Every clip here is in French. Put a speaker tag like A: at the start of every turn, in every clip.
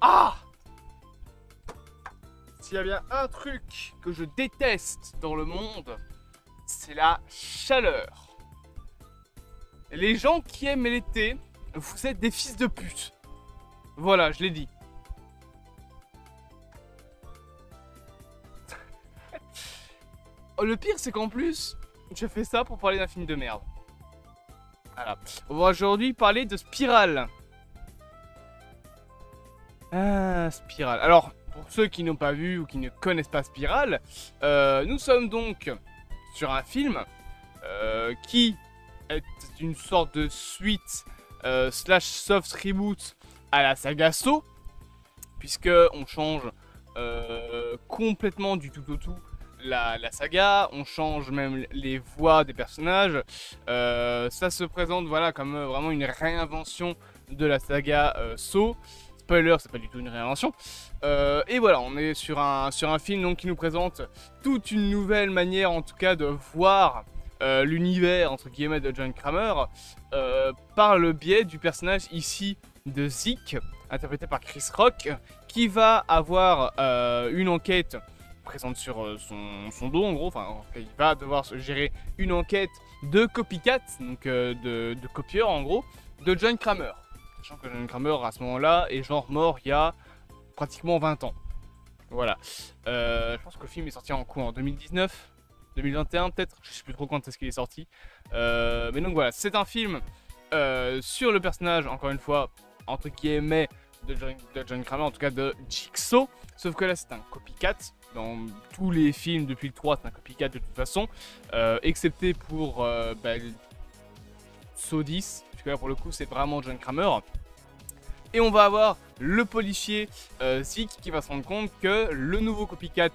A: Ah! S'il y a bien un truc que je déteste dans le monde, c'est la chaleur. Les gens qui aiment l'été, vous êtes des fils de pute. Voilà, je l'ai dit. Le pire, c'est qu'en plus, je fais ça pour parler d'un film de merde. Voilà. On va aujourd'hui parler de Spirale. Ah, Spirale. Alors, pour ceux qui n'ont pas vu ou qui ne connaissent pas Spirale, nous sommes donc sur un film qui est une sorte de suite slash soft reboot à la saga Saw, puisque on change complètement du tout au tout la saga, on change même les voix des personnages. Ça se présente voilà comme vraiment une réinvention de la saga Saw. Spoiler, c'est pas du tout une réinvention. Et voilà, on est sur un film donc, qui nous présente toute une nouvelle manière en tout cas de voir l'univers entre guillemets de John Kramer par le biais du personnage ici de Zeke, interprété par Chris Rock, qui va avoir une enquête présente sur son dos en gros, enfin il va devoir gérer une enquête de copycat, donc de copieur en gros, de John Kramer. Sachant que John Kramer à ce moment-là est genre mort il y a pratiquement 20 ans. Voilà. Je pense que le film est sorti en quoi, en 2019 2021 peut-être, je sais plus trop quand est-ce qu'il est sorti. Mais donc voilà, c'est un film sur le personnage, encore une fois, entre guillemets, de John Kramer, en tout cas de Jigsaw. Sauf que là c'est un copycat. Dans tous les films depuis le 3 c'est un copycat de toute façon. Excepté pour Saw 10, puisque là pour le coup c'est vraiment John Kramer. Et on va avoir le policier Zeke qui va se rendre compte que le nouveau copycat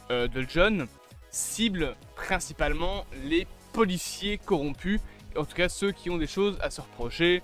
A: de John cible principalement les policiers corrompus, en tout cas ceux qui ont des choses à se reprocher,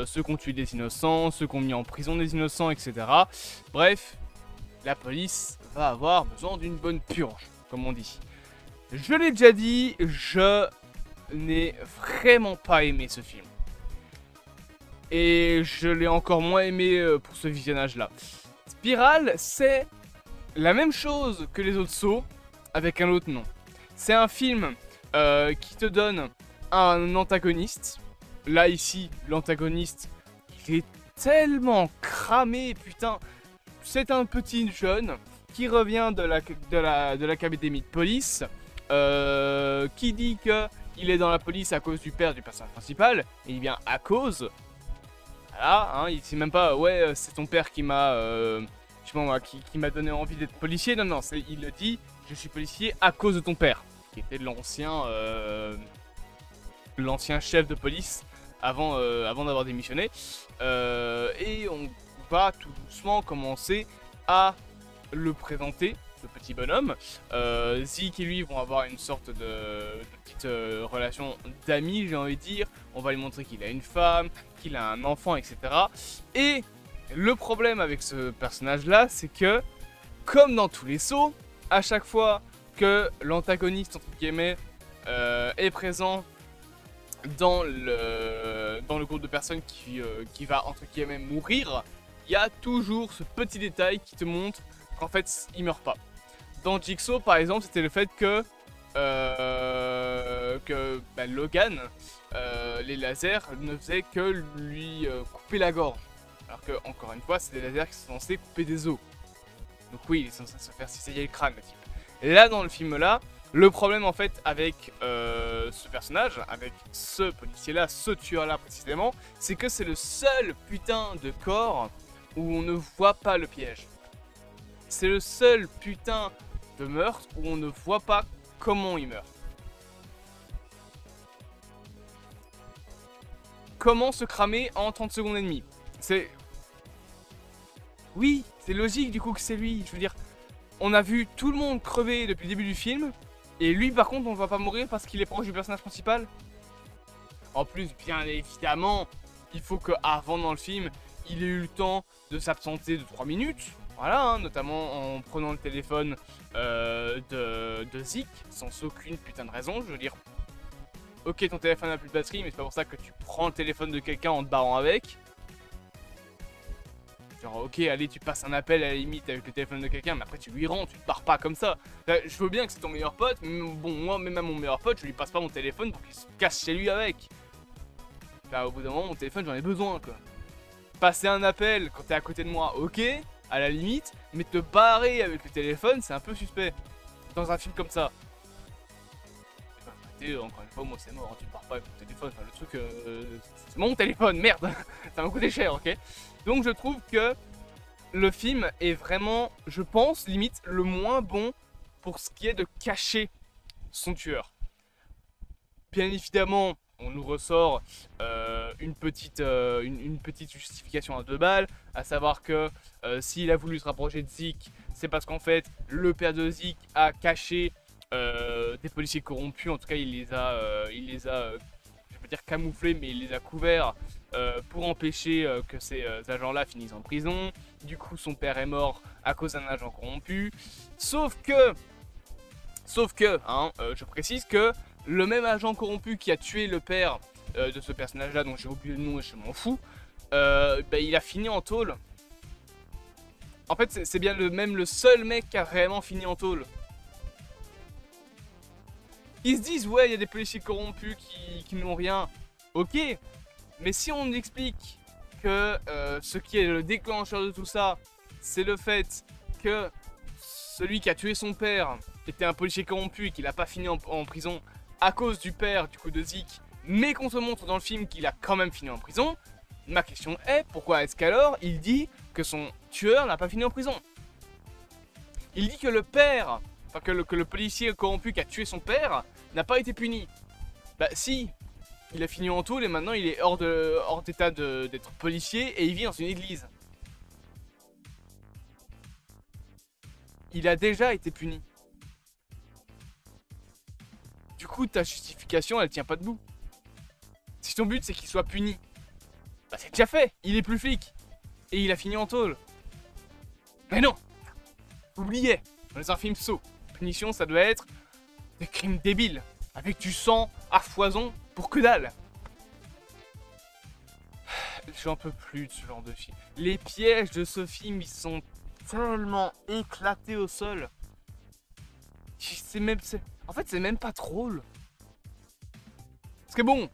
A: ceux qui ont tué des innocents, ceux qui ont mis en prison des innocents, etc. Bref, la police va avoir besoin d'une bonne purge, comme on dit. Je l'ai déjà dit, je n'ai vraiment pas aimé ce film. Et je l'ai encore moins aimé pour ce visionnage-là. Spirale, c'est la même chose que les autres Saw, avec un autre nom. C'est un film qui te donne un antagoniste. Là, ici, l'antagoniste, il est tellement cramé, putain. C'est un petit jeune qui revient de l'académie de police, qui dit qu'il est dans la police à cause du père du personnage principal, et il vient à cause. Voilà, hein, il sait même pas, ouais, c'est ton père qui m'a qui m'a donné envie d'être policier. Non, non, il le dit, je suis policier à cause de ton père, qui était l'ancien chef de police avant d'avoir démissionné. Et on va tout doucement commencer à le présenter, ce petit bonhomme. Zeke et lui vont avoir une sorte de petite relation d'amis, j'ai envie de dire. On va lui montrer qu'il a une femme, qu'il a un enfant, etc. Et le problème avec ce personnage-là, c'est que, comme dans tous les Saw, à chaque fois que l'antagoniste, entre guillemets, est présent dans le groupe de personnes qui va, entre guillemets, mourir, il y a toujours ce petit détail qui te montre qu'en fait, il meurt pas. Dans Jigsaw, par exemple, c'était le fait que Logan, les lasers ne faisaient que lui couper la gorge. Alors que, encore une fois, c'est des lasers qui sont censés couper des os. Donc oui, il est censé se faire cisailler le crâne, le type. Et là, dans le film-là, le problème, en fait, avec ce personnage, avec ce policier-là, ce tueur-là, précisément, c'est que c'est le seul putain de corps où on ne voit pas le piège. C'est le seul putain de meurtre où on ne voit pas comment il meurt. Comment se cramer en 30 secondes et demie? C'est... Oui, c'est logique du coup que c'est lui. Je veux dire, on a vu tout le monde crever depuis le début du film. Et lui par contre on ne va pas mourir parce qu'il est proche du personnage principal. En plus, bien évidemment, il faut qu'avant dans le film, il ait eu le temps de s'absenter de 3 minutes. Voilà, hein, notamment en prenant le téléphone de Zeke, sans aucune putain de raison. Je veux dire, ok, ton téléphone n'a plus de batterie, mais c'est pas pour ça que tu prends le téléphone de quelqu'un en te barrant avec. Genre, ok, allez, tu passes un appel à la limite avec le téléphone de quelqu'un, mais après tu lui rends, tu te pars pas comme ça. Je veux bien que c'est ton meilleur pote, mais bon, moi, même à mon meilleur pote, je lui passe pas mon téléphone pour qu'il se casse chez lui avec. Au bout d'un moment, mon téléphone, j'en ai besoin, quoi. Passer un appel quand t'es à côté de moi, ok, à la limite, mais te barrer avec le téléphone, c'est un peu suspect. Dans un film comme ça. Encore une fois, moi c'est mort, hein, tu pars pas avec ton téléphone, enfin, le truc, c'est mon téléphone, merde. Ça m'a coûté cher, ok. Donc je trouve que le film est vraiment, je pense, limite, le moins bon pour ce qui est de cacher son tueur. Bien évidemment, on nous ressort une petite justification à 2 balles, à savoir que s'il a voulu se rapprocher de Zeke, c'est parce qu'en fait, le père de Zeke a caché des policiers corrompus. En tout cas, il les a, je vais pas dire camouflés, mais il les a couverts pour empêcher que ces agents-là finissent en prison. Du coup, son père est mort à cause d'un agent corrompu. Sauf que, je précise que le même agent corrompu qui a tué le père de ce personnage-là, dont j'ai oublié le nom et je m'en fous, il a fini en tôle. En fait, c'est bien le seul mec qui a réellement fini en tôle. Ils se disent, ouais, il y a des policiers corrompus qui n'ont rien. Ok, mais si on explique que ce qui est le déclencheur de tout ça, c'est le fait que celui qui a tué son père était un policier corrompu et qu'il n'a pas fini en prison à cause du père, du coup, de Zeke, mais qu'on te montre dans le film qu'il a quand même fini en prison, ma question est, pourquoi est-ce qu'alors il dit que son tueur n'a pas fini en prison? Il dit que le père, enfin que le policier corrompu qui a tué son père n'a pas été puni. Bah si, il a fini en tôle et maintenant il est hors d'état d'être policier et il vit dans une église. Il a déjà été puni. Du coup, ta justification, elle tient pas debout. Si ton but c'est qu'il soit puni, bah c'est déjà fait, il est plus flic. Et il a fini en tôle. Mais non, oubliez, dans un film Saw, punition ça doit être des crimes débiles, avec du sang à foison pour que dalle. J'en peux plus de ce genre de film. Les pièges de ce film, ils sont tellement éclatés au sol. En fait, c'est même pas drôle. Parce que bon,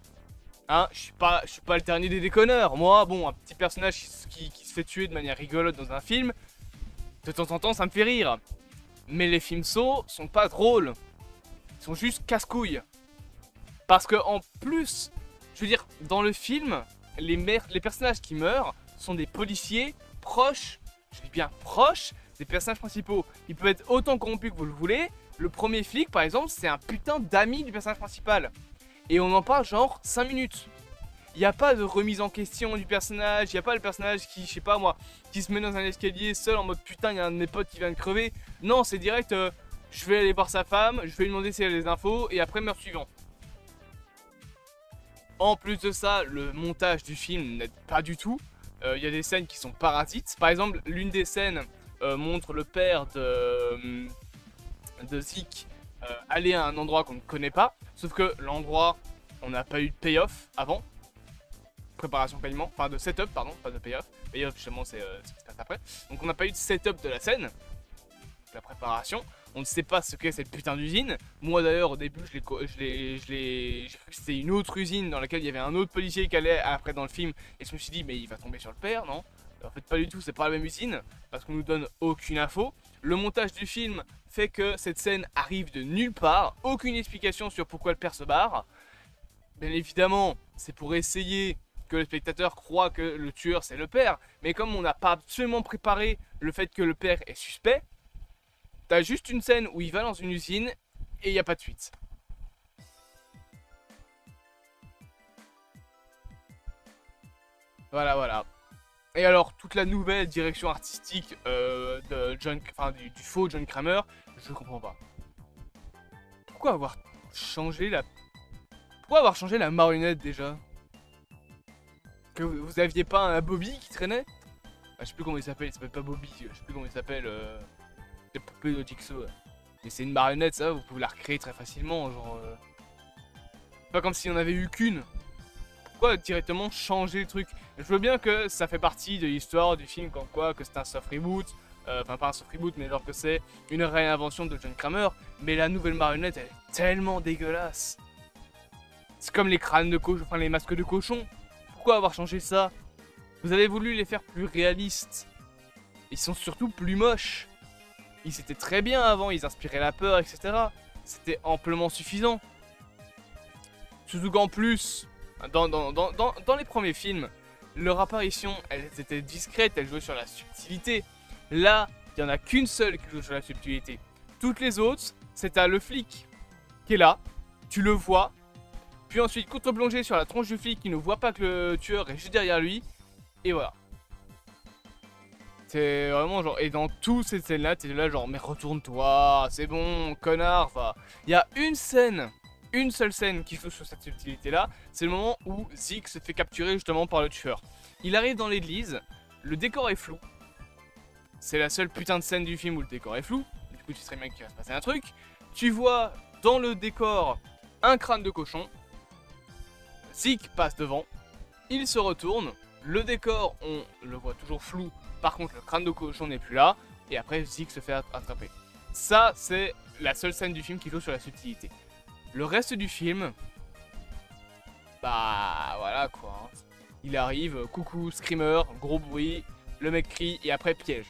A: hein, je suis pas le dernier des déconneurs. Moi, bon, un petit personnage qui se fait tuer de manière rigolote dans un film, de temps en temps, ça me fait rire. Mais les films Saw sont pas drôles. Ils sont juste casse-couilles. Parce que en plus, je veux dire, dans le film, les personnages qui meurent sont des policiers proches, je dis bien proches, des personnages principaux. Ils peuvent être autant corrompus que vous le voulez. Le premier flic, par exemple, c'est un putain d'ami du personnage principal. Et on en parle genre 5 minutes. Il n'y a pas de remise en question du personnage, il n'y a pas le personnage qui, je sais pas moi, qui se met dans un escalier seul en mode putain, il y a un de mes potes qui vient de crever. Non, c'est direct, je vais aller voir sa femme, je vais lui demander si elle a des infos, et après meurtre suivant. En plus de ça, le montage du film n'aide pas du tout. Il y a des scènes qui sont parasites. Par exemple, l'une des scènes montre le père de Zeke aller à un endroit qu'on ne connaît pas. Sauf que l'endroit, on n'a pas eu de payoff avant. Préparation paiement, enfin de setup, pardon, pas de payoff. Payoff, justement, c'est ce qui se passe après. Donc on n'a pas eu de setup de la scène, la préparation. On ne sait pas ce qu'est cette putain d'usine. Moi d'ailleurs au début j'ai cru que c'était une autre usine dans laquelle il y avait un autre policier qui allait après dans le film. Et je me suis dit mais il va tomber sur le père, non? En fait pas du tout, c'est pas la même usine. Parce qu'on nous donne aucune info. Le montage du film fait que cette scène arrive de nulle part. Aucune explication sur pourquoi le père se barre. Bien évidemment c'est pour essayer que le spectateur croit que le tueur c'est le père. Mais comme on n'a pas absolument préparé le fait que le père est suspect, t'as juste une scène où il va dans une usine et il n'y a pas de suite. Voilà, voilà. Et alors, toute la nouvelle direction artistique de du faux John Kramer, je comprends pas. Pourquoi avoir changé la marionnette déjà? Que vous aviez pas un Bobby qui traînait? Je sais plus comment il s'appelle pas Bobby, je sais plus comment il s'appelle. Les poupées de Jigsaw. Mais c'est une marionnette, ça, vous pouvez la recréer très facilement, genre... Pas comme si on avait eu qu'une. pourquoi directement changer le truc? Je veux bien que ça fait partie de l'histoire du film, comme quoi que c'est un soft reboot. Enfin, pas un soft reboot, mais genre que c'est une réinvention de John Kramer. Mais la nouvelle marionnette, elle est tellement dégueulasse. C'est comme les crânes de cochon, enfin les masques de cochon. Pourquoi avoir changé ça? Vous avez voulu les faire plus réalistes. Ils sont surtout plus moches. Ils étaient très bien avant, ils inspiraient la peur, etc. C'était amplement suffisant. Surtout qu'en plus, dans les premiers films, leur apparition, elles étaient discrètes, elles jouaient sur la subtilité. Là, il n'y en a qu'une seule qui joue sur la subtilité. Toutes les autres, c'est à le flic qui est là, tu le vois, puis ensuite contre-plongé sur la tronche du flic qui ne voit pas que le tueur est juste derrière lui, et voilà. C'est vraiment genre, et dans toutes ces scènes-là, t'es là genre, mais retourne-toi, c'est bon, connard, va. Il y a une seule scène qui joue sur cette subtilité-là, c'est le moment où Zeke se fait capturer justement par le tueur. Il arrive dans l'église, le décor est flou. C'est la seule putain de scène du film où le décor est flou. Du coup, tu serais bien qu'il va se passer un truc. Tu vois dans le décor un crâne de cochon. Zeke passe devant, il se retourne. Le décor, on le voit toujours flou. Par contre, le crâne de cochon n'est plus là. Et après, Zeke se fait attraper. Ça, c'est la seule scène du film qui joue sur la subtilité. Le reste du film, bah voilà quoi. Il arrive, coucou, screamer, gros bruit, le mec crie et après piège.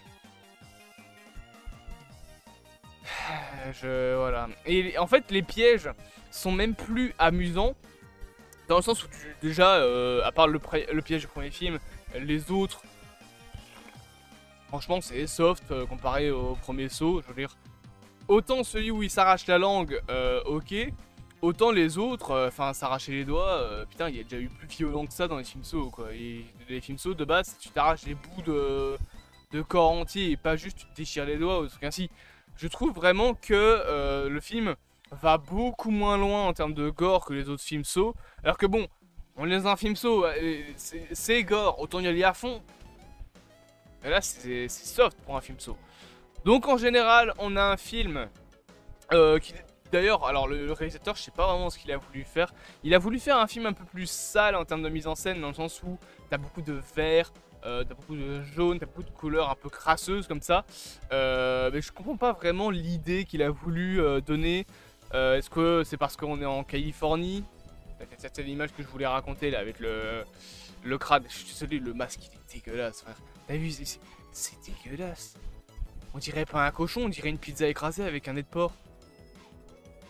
A: Voilà. Et en fait, les pièges sont même plus amusants. Dans le sens où déjà, à part le piège du premier film, les autres, franchement, c'est soft comparé au premier saut. Je veux dire, autant celui où il s'arrache la langue, ok. Autant les autres, enfin, s'arracher les doigts, putain, il y a déjà eu plus violent que ça dans les films saut, quoi. Et les films saut, de base, tu t'arraches les bouts de corps entier et pas juste tu te déchires les doigts ou truc ainsi. Je trouve vraiment que le film va beaucoup moins loin en termes de gore que les autres films saut. Alors que bon, on est dans un film saut, c'est gore, autant y aller à fond. Et là, c'est soft pour un film saut. Donc en général, on a un film qui... D'ailleurs, alors le réalisateur, je sais pas vraiment ce qu'il a voulu faire. Il a voulu faire un film un peu plus sale en termes de mise en scène, dans le sens où t'as beaucoup de vert, t'as beaucoup de jaune, t'as beaucoup de couleurs un peu crasseuses comme ça. Mais je comprends pas vraiment l'idée qu'il a voulu donner. Est-ce que c'est parce qu'on est en Californie? C'est l'image que je voulais raconter là avec le crâne. Je suis désolé, le masque il est dégueulasse, frère. T'as vu, c'est dégueulasse. On dirait pas un cochon, on dirait une pizza écrasée avec un nez de porc.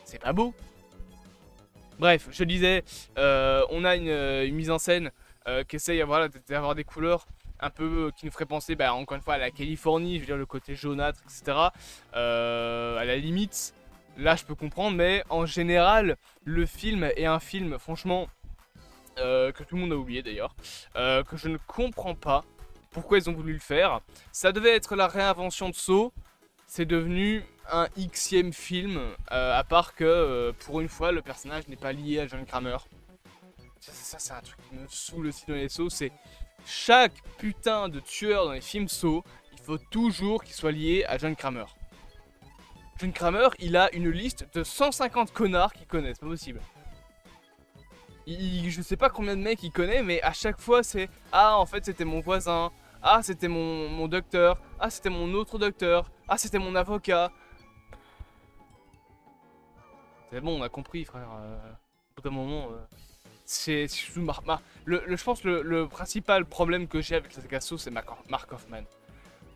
A: C'est pas beau. Bref, je disais, on a une mise en scène qui essaye voilà, d'avoir des couleurs un peu qui nous ferait penser, bah, encore une fois, à la Californie, je veux dire le côté jaunâtre, etc. À la limite, là je peux comprendre, mais en général, le film est un film, franchement, que tout le monde a oublié d'ailleurs, que je ne comprends pas pourquoi ils ont voulu le faire. Ça devait être la réinvention de Saw. C'est devenu un Xème film, à part que pour une fois le personnage n'est pas lié à John Kramer. Ça c'est un truc qui me saoule aussi dans les Saw, c'est chaque putain de tueur dans les films Saw, il faut toujours qu'il soit lié à John Kramer. John Kramer, il a une liste de 150 connards qu'il connaît, c'est pas possible. Je sais pas combien de mecs il connaît, mais à chaque fois c'est « Ah, en fait c'était mon voisin ». Ah, c'était mon docteur. Ah, c'était mon autre docteur. Ah, c'était mon avocat. C'est bon, on a compris, frère. Au bout d'un moment, je pense le principal problème que j'ai avec cette Saw, c'est Mark Hoffman.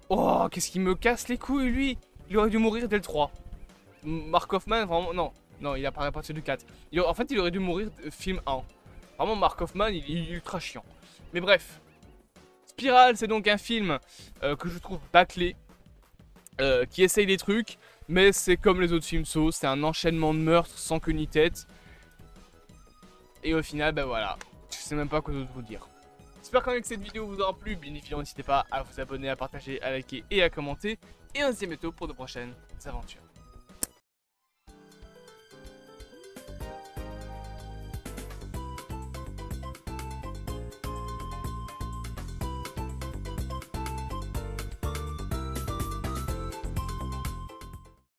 A: Oh, qu'est-ce qu'il me casse les couilles, lui. Il aurait dû mourir dès le 3. Mark Hoffman, vraiment, non. Non, il apparaît à partir du 4. En fait, il aurait dû mourir film 1. Vraiment, Mark Hoffman, il est ultra chiant. Mais bref. Spiral, c'est donc un film que je trouve bâclé, qui essaye des trucs, mais c'est comme les autres films Saw, c'est un enchaînement de meurtres sans queue ni tête. Et au final, ben voilà, je sais même pas quoi d'autre vous dire. J'espère quand même que cette vidéo vous aura plu, bien évidemment n'hésitez pas à vous abonner, à partager, à liker et à commenter. Et on se dit à bientôt pour de prochaines aventures.